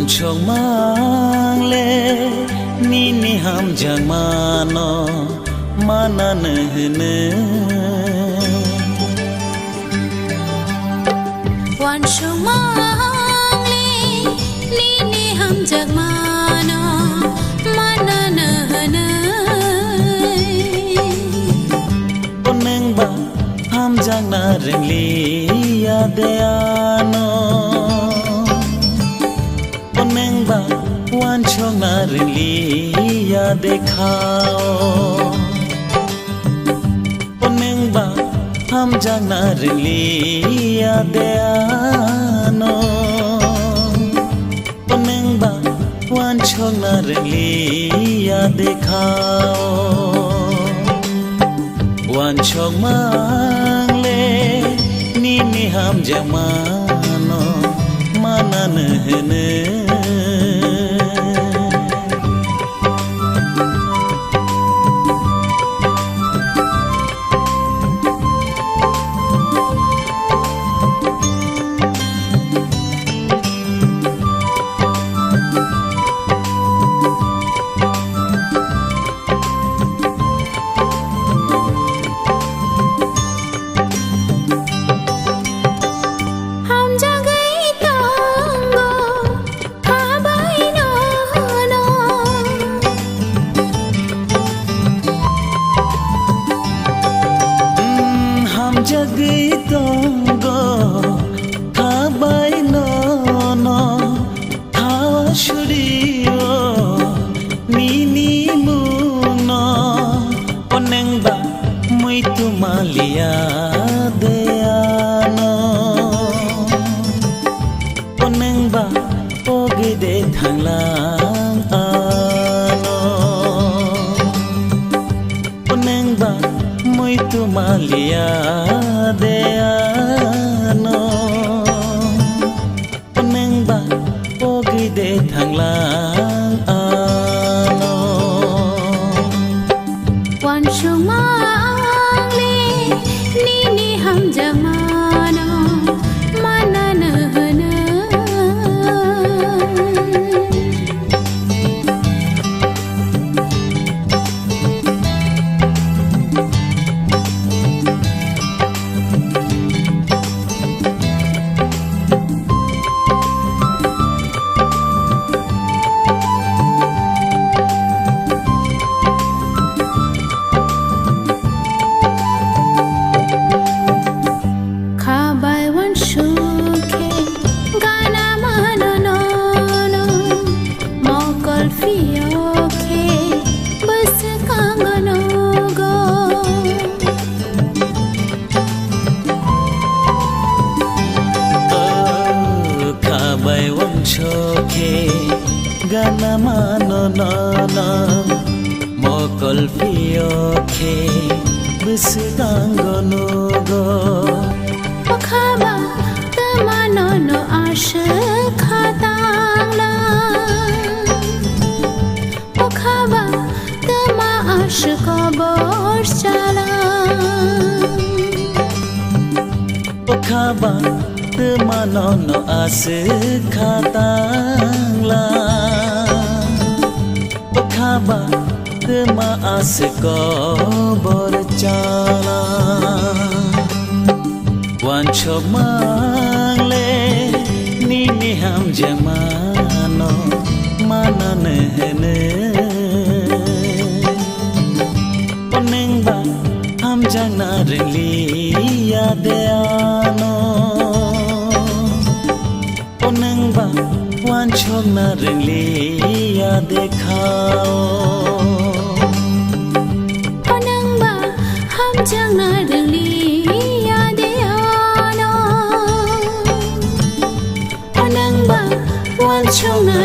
chong mang le ni ni ham jang mano mana ne ne wan chong mang le ni ni ham jang mano mana ne ne oneng ba ham jang na ring li ya de ano wan chong na ring li ya dekhao oneng ba ham jang na ring li ya de ano oneng ba wan chong na ring li ya dekhao wan chong mang le ni ni ham jang mano mana ne ne jagi tongo thabai no no thawa shurio nini muno oneng ba mui tu malia deano oneng ba oge de thanglang ano oneng ba mui tu malia de ano oneng ba ogi de thanglang ano wan chong mang le ni ni ham jang mano mana ne ne gana mano no no mokol pio ke bisdango no go okhaba tamano no ashe khatangla okhaba tama ashe ko bor chala okhaba tamano no ashe khatangla ba ma as ko bor chala wan chong mang le ni ni ham jamano mana ne ne oneng ba ham jang na ring li ya de ano oneng ba wan chong na ring li ya dekhao oneng ba ham jang na ring li ya de ano oneng ba wan chong na